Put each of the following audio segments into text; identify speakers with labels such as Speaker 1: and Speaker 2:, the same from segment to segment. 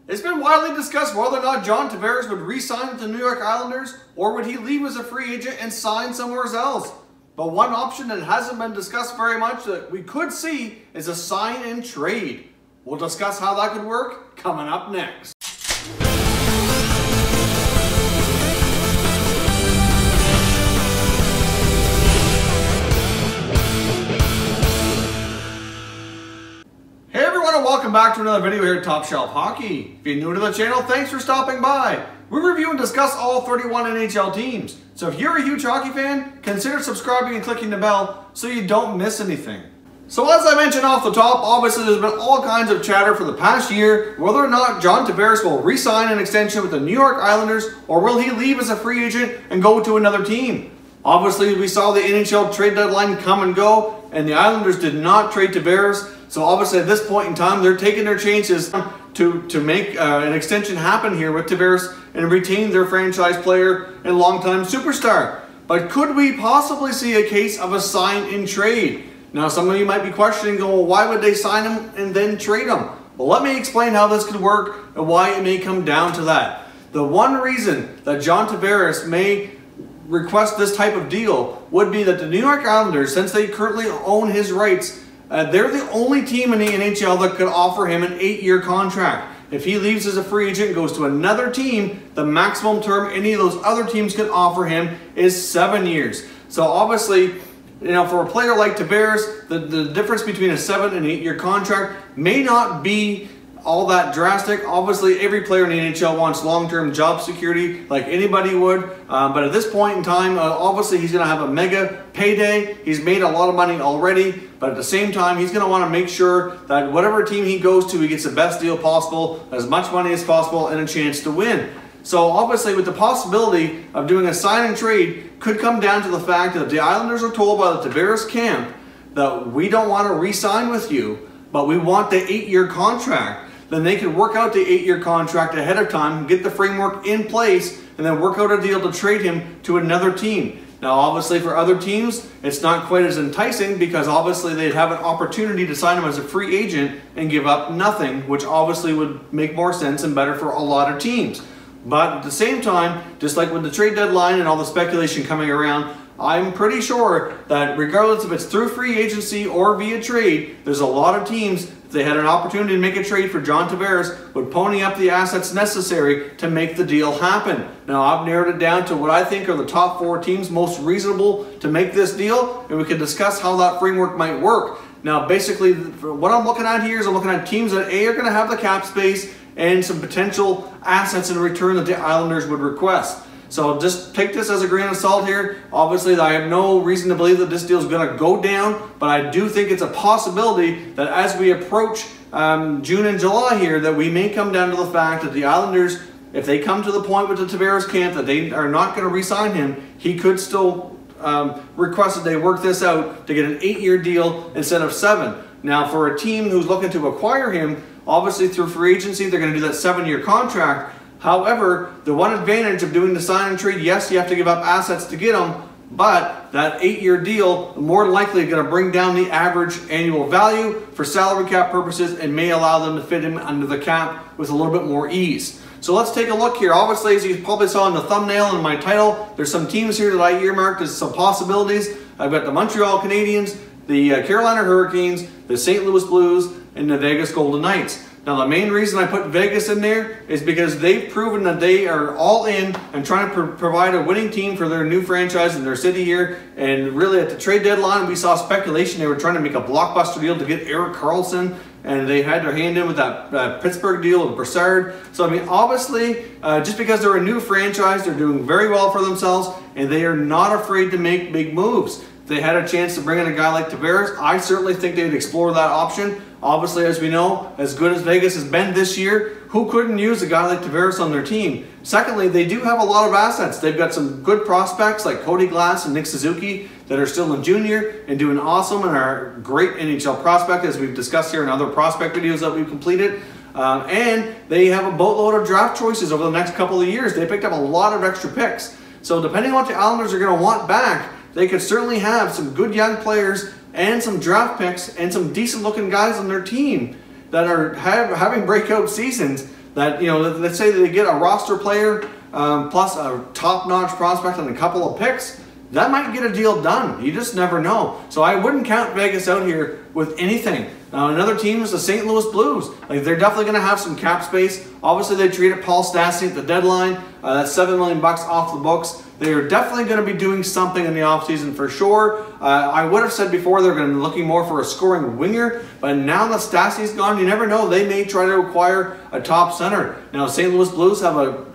Speaker 1: It's been widely discussed whether or not John Tavares would re-sign with the New York Islanders or would he leave as a free agent and sign somewhere else. But one option that hasn't been discussed very much that we could see is a sign and trade. We'll discuss how that could work coming up next. Welcome back to another video here at Top Shelf Hockey. If you're new to the channel, thanks for stopping by. We review and discuss all 31 NHL teams. So if you're a huge hockey fan, consider subscribing and clicking the bell so you don't miss anything. So as I mentioned off the top, obviously there's been all kinds of chatter for the past year whether or not John Tavares will re-sign an extension with the New York Islanders or will he leave as a free agent and go to another team. Obviously we saw the NHL trade deadline come and go and the Islanders did not trade Tavares. So obviously at this point in time, they're taking their chances to make an extension happen here with Tavares and retain their franchise player and longtime superstar. But could we possibly see a case of a sign and trade? Now some of you might be questioning, well, why would they sign him and then trade him? Well, let me explain how this could work and why it may come down to that. The one reason that John Tavares may request this type of deal would be that the New York Islanders, since they currently own his rights, they're the only team in the NHL that could offer him an 8-year contract. If he leaves as a free agent and goes to another team, the maximum term any of those other teams can offer him is 7 years. So obviously, you know, for a player like Tavares, the difference between a 7 and 8-year contract may not be all that drastic. Obviously, every player in the NHL wants long-term job security like anybody would. But at this point in time, obviously he's going to have a mega payday. He's made a lot of money already. But at the same time, he's going to want to make sure that whatever team he goes to, he gets the best deal possible, as much money as possible, and a chance to win. So obviously, with the possibility of doing a sign and trade could come down to the fact that if the Islanders are told by the Tavares camp that we don't want to re-sign with you, but we want the 8-year contract, then they can work out the 8-year contract ahead of time, get the framework in place, and then work out a deal to trade him to another team. Now, obviously, for other teams, it's not quite as enticing because obviously they'd have an opportunity to sign him as a free agent and give up nothing, which obviously would make more sense and better for a lot of teams. But at the same time, just like with the trade deadline and all the speculation coming around, I'm pretty sure that regardless if it's through free agency or via trade, there's a lot of teams, if they had an opportunity to make a trade for John Tavares, would pony up the assets necessary to make the deal happen. Now, I've narrowed it down to what I think are the top 4 teams most reasonable to make this deal, and we can discuss how that framework might work. Now, basically, what I'm looking at here is I'm looking at teams that A, are going to have the cap space and some potential assets in return that the Islanders would request. So just take this as a grain of salt here. Obviously, I have no reason to believe that this deal is going to go down, but I do think it's a possibility that as we approach June and July here, that we may come down to the fact that the Islanders, if they come to the point with the Tavares camp that they are not going to re-sign him, he could still request that they work this out to get an 8-year deal instead of 7. Now, for a team who's looking to acquire him, obviously through free agency, they're going to do that 7-year contract. However, the one advantage of doing the sign and trade, yes, you have to give up assets to get them, but that 8-year deal more likely going to bring down the average annual value for salary cap purposes and may allow them to fit him under the cap with a little bit more ease. So let's take a look here. Obviously, as you probably saw in the thumbnail and my title, there's some teams here that I earmarked as some possibilities. I've got the Montreal Canadiens, the Carolina Hurricanes, the St. Louis Blues, and the Vegas Golden Knights. Now, the main reason I put Vegas in there is because they've proven that they are all in and trying to provide a winning team for their new franchise in their city here. And really, at the trade deadline, we saw speculation they were trying to make a blockbuster deal to get Erik Karlsson, and they had their hand in with that Pittsburgh deal with Brassard. So, I mean, obviously, just because they're a new franchise, they're doing very well for themselves, and they are not afraid to make big moves. If they had a chance to bring in a guy like Tavares, I certainly think they'd explore that option. Obviously, as we know, as good as Vegas has been this year, who couldn't use a guy like Tavares on their team? Secondly, they do have a lot of assets. They've got some good prospects like Cody Glass and Nick Suzuki that are still in junior and doing awesome and are great NHL prospect, as we've discussed here in other prospect videos that we've completed. And they have a boatload of draft choices over the next couple of years. They picked up a lot of extra picks. So depending on what the Islanders are going to want back, they could certainly have some good young players and some draft picks and some decent looking guys on their team that are having breakout seasons that, you know, let's say they get a roster player plus a top-notch prospect and a couple of picks, that might get a deal done. You just never know. So I wouldn't count Vegas out here with anything. Now, another team is the St. Louis Blues. Like, they're definitely going to have some cap space. Obviously, they traded Paul Stastny at the deadline. That's $7 million off the books. They are definitely going to be doing something in the offseason for sure. I would have said before they're going to be looking more for a scoring winger, but now that Stastny's gone, you never know. They may try to acquire a top center. Now, St. Louis Blues have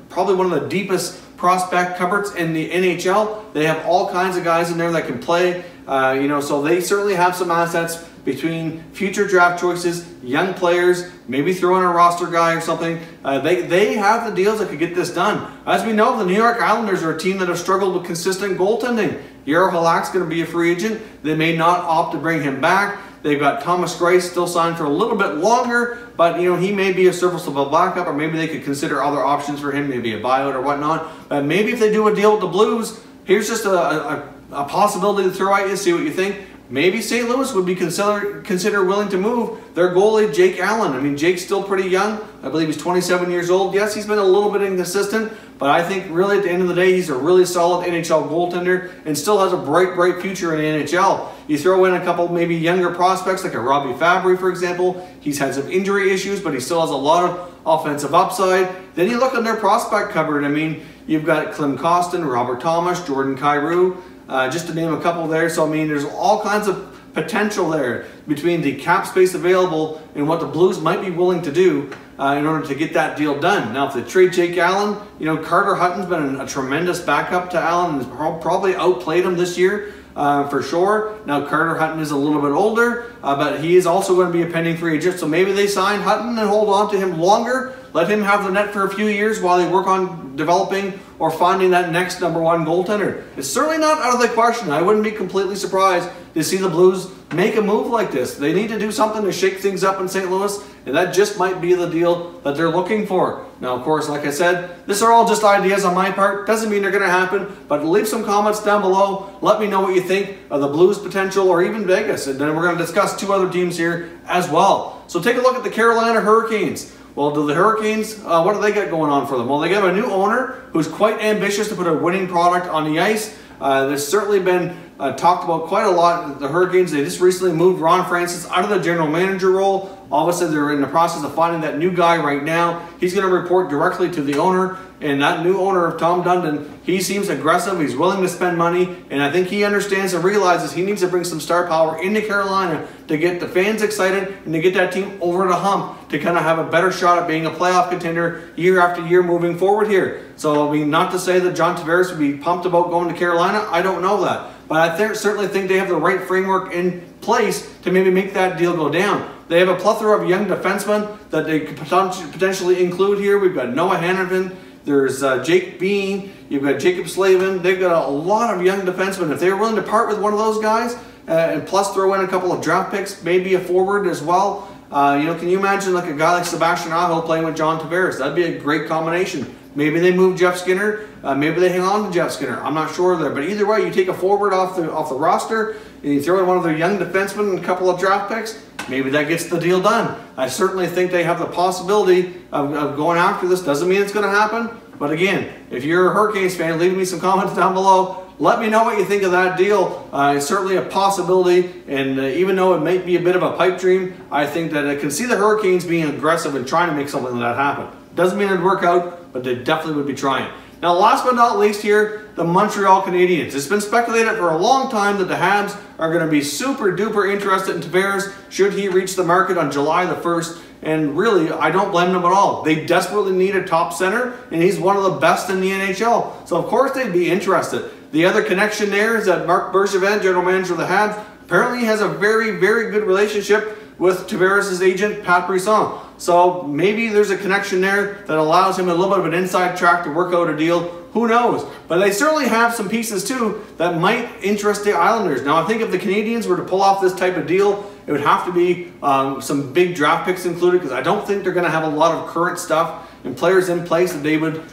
Speaker 1: probably one of the deepest prospect cupboards in the NHL. They have all kinds of guys in there that can play, you know, so they certainly have some assets between future draft choices, young players, maybe throw in a roster guy or something. They have the deals that could get this done. As we know, the New York Islanders are a team that have struggled with consistent goaltending. Jaro Halak's going to be a free agent. They may not opt to bring him back. They've got Thomas Greiss still signed for a little bit longer, but you know, he may be a serviceable backup, or maybe they could consider other options for him, maybe a buyout or whatnot. But maybe if they do a deal with the Blues, here's just a possibility to throw at you, see what you think. Maybe St. Louis would be consider willing to move their goalie, Jake Allen. I mean, Jake's still pretty young. I believe he's 27 years old. Yes, he's been a little bit inconsistent, but I think really at the end of the day, he's a really solid NHL goaltender and still has a bright future in the NHL. You throw in a couple maybe younger prospects like a Robbie Fabry, for example. He's had some injury issues, but he still has a lot of offensive upside. Then you look at their prospect cupboard. I mean, you've got Klim Kostin, Robert Thomas, Jordan Kyrou, just to name a couple there. So, I mean, there's all kinds of potential there between the cap space available and what the Blues might be willing to do in order to get that deal done. Now, if they trade Jake Allen, you know, Carter Hutton's been a tremendous backup to Allen and has probably outplayed him this year for sure. Now, Carter Hutton is a little bit older, but he is also going to be a pending free agent. So maybe they sign Hutton and hold on to him longer, let him have the net for a few years while they work on developing or finding that next #1 goaltender. It's certainly not out of the question. I wouldn't be completely surprised to see the Blues make a move like this. They need to do something to shake things up in St. Louis, and that just might be the deal that they're looking for. Now, of course, like I said, these are all just ideas on my part. Doesn't mean they're going to happen, but leave some comments down below. Let me know what you think of the Blues potential or even Vegas, and then we're going to discuss 2 other teams here as well. So take a look at the Carolina Hurricanes. Well, do the Hurricanes, what do they got going on for them? Well, they got a new owner who's quite ambitious to put a winning product on the ice. There's certainly been talked about quite a lot. The Hurricanes, they just recently moved Ron Francis out of the general manager role. Obviously, they're in the process of finding that new guy right now. He's going to report directly to the owner, and that new owner of Tom Dundon, he seems aggressive. He's willing to spend money, and I think he understands and realizes he needs to bring some star power into Carolina to get the fans excited and to get that team over the hump to kind of have a better shot at being a playoff contender year after year moving forward here. So, I mean, not to say that John Tavares would be pumped about going to Carolina. I don't know that. But I certainly think they have the right framework in place to maybe make that deal go down. They have a plethora of young defensemen that they could potentially include here. We've got Noah Hanifin, there's Jake Bean, you've got Jacob Slavin. They've got a lot of young defensemen. If they were willing to part with one of those guys and plus throw in a couple of draft picks, maybe a forward as well, you know, can you imagine like a guy like Sebastian Aho playing with John Tavares? That'd be a great combination. Maybe they move Jeff Skinner. Maybe they hang on to Jeff Skinner. I'm not sure there. But either way, you take a forward off the roster and you throw in one of their young defensemen and a couple of draft picks, maybe that gets the deal done. I certainly think they have the possibility of going after this. Doesn't mean it's going to happen. But again, if you're a Hurricanes fan, leave me some comments down below. Let me know what you think of that deal. It's certainly a possibility, and even though it might be a bit of a pipe dream, I think that I can see the Hurricanes being aggressive and trying to make something like that happen. Doesn't mean it'd work out, but they definitely would be trying. Now, last but not least here, the Montreal Canadiens. It's been speculated for a long time that the Habs are going to be super duper interested in Tavares should he reach the market on July the 1st. And really, I don't blame them at all. They desperately need a top center, and he's one of the best in the NHL. So, of course, they'd be interested. The other connection there is that Marc Bergevin, general manager of the Habs, apparently has a very, very good relationship with Tavares' agent, Pat Brisson. So maybe there's a connection there that allows him a little bit of an inside track to work out a deal. Who knows? But they certainly have some pieces, too, that might interest the Islanders. Now, I think if the Canadiens were to pull off this type of deal, it would have to be some big draft picks included, because I don't think they're going to have a lot of current stuff and players in place that they would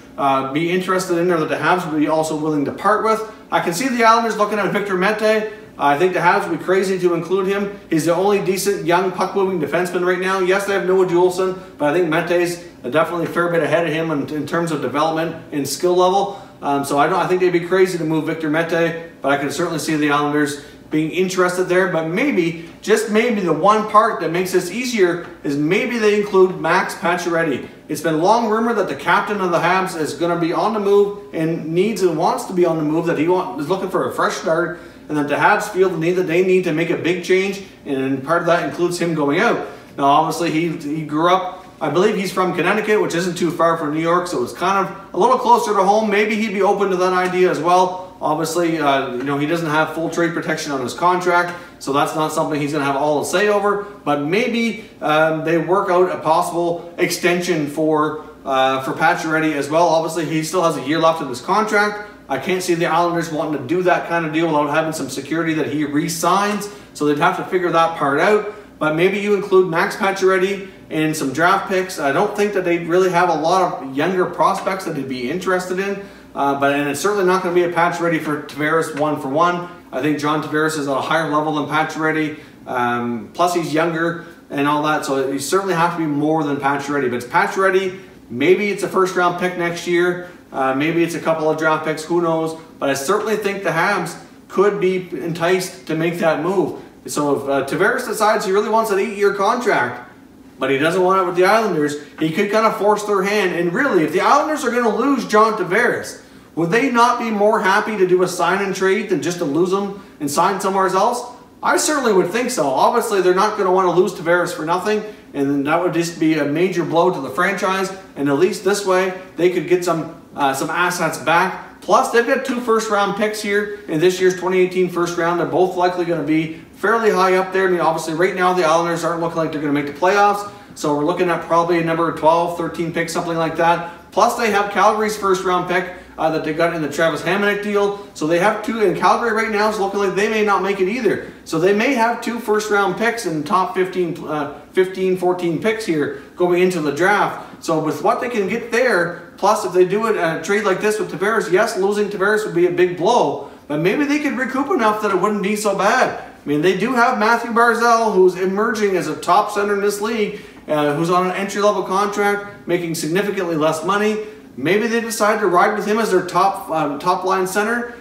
Speaker 1: be interested in, or that the Habs would be also willing to part with. I can see the Islanders looking at Victor Mete. I think the Habs would be crazy to include him. He's the only decent young puck-moving defenseman right now. Yes, they have Noah Juleson, but I think Mente's definitely a fair bit ahead of him in terms of development and skill level. So I think they'd be crazy to move Victor Mete, but I can certainly see the Islanders being interested there. But maybe, just maybe, the one part that makes this easier is maybe they include Max Pacioretty. It's been long rumored that the captain of the Habs is going to be on the move and needs and wants to be on the move, that he is looking for a fresh start, and that the Habs feel the need that they need to make a big change, and part of that includes him going out. Now, obviously, he grew up, I believe he's from Connecticut, which isn't too far from New York, so it's kind of a little closer to home. Maybe he'd be open to that idea as well. Obviously, he doesn't have full trade protection on his contract, so that's not something he's going to have all the say over. But maybe they work out a possible extension for Pacioretty as well. Obviously, he still has a year left in his contract. I can't see the Islanders wanting to do that kind of deal without having some security that he re-signs, so they'd have to figure that part out. But maybe you include Max Pacioretty and some draft picks. I don't think that they really have a lot of younger prospects that they'd be interested in. And it's certainly not going to be a Pacioretty for Tavares 1-for-1. I think John Tavares is at a higher level than Pacioretty. Plus he's younger and all that, so you certainly have to be more than Pacioretty. But it's Pacioretty. Maybe it's a first-round pick next year. Maybe it's a couple of draft picks. Who knows? But I certainly think the Habs could be enticed to make that move. So if Tavares decides he really wants an 8-year contract, but he doesn't want it with the Islanders, he could kind of force their hand. And really, if the Islanders are going to lose John Tavares, would they not be more happy to do a sign and trade than just to lose him and sign somewhere else? I certainly would think so. Obviously, they're not going to want to lose Tavares for nothing, and that would just be a major blow to the franchise. And at least this way, they could get some assets back. Plus, they've got 2 first-round picks here in this year's 2018 first round. They're both likely going to be fairly high up there. I mean, obviously, right now, the Islanders aren't looking like they're going to make the playoffs. So we're looking at probably a number 12, 13 pick, something like that. Plus, they have Calgary's first-round pick that they got in the Travis Hamonic deal. So they have 2, and Calgary right now is looking like they may not make it either. So they may have 2 first-round picks in the top 15, 14 picks here going into the draft. So with what they can get there, plus if they do a trade like this with Tavares, yes, losing Tavares would be a big blow, but maybe they could recoup enough that it wouldn't be so bad. I mean, they do have Matthew Barzal, who's emerging as a top center in this league, who's on an entry-level contract, making significantly less money. Maybe they decide to ride with him as their top line center,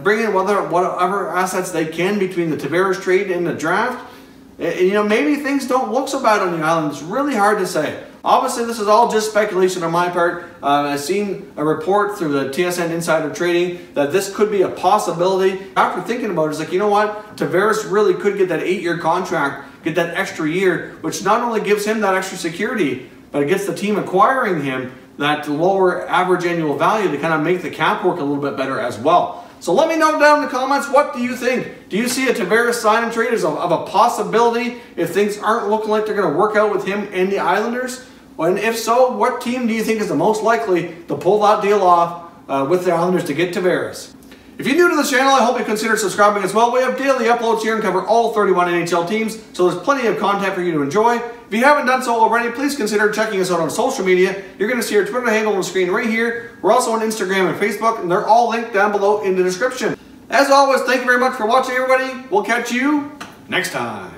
Speaker 1: bring in whatever assets they can between the Tavares trade and the draft. And, maybe things don't look so bad on the island. It's really hard to say. Obviously, this is all just speculation on my part. I've seen a report through the TSN Insider Trading that this could be a possibility. After thinking about it, it's like, you know what? Tavares really could get that 8-year contract, get that extra year, which not only gives him that extra security, but it gets the team acquiring him that lower average annual value to kind of make the cap work a little bit better as well. So let me know down in the comments, what do you think? Do you see a Tavares sign and trade as of a possibility if things aren't looking like they're going to work out with him and the Islanders? And if so, what team do you think is the most likely to pull that deal off with the Islanders to get Tavares? If you're new to the channel, I hope you consider subscribing as well. We have daily uploads here and cover all 31 NHL teams, so there's plenty of content for you to enjoy. If you haven't done so already, please consider checking us out on social media. You're going to see our Twitter handle on the screen right here. We're also on Instagram and Facebook, and they're all linked down below in the description. As always, thank you very much for watching, everybody. We'll catch you next time.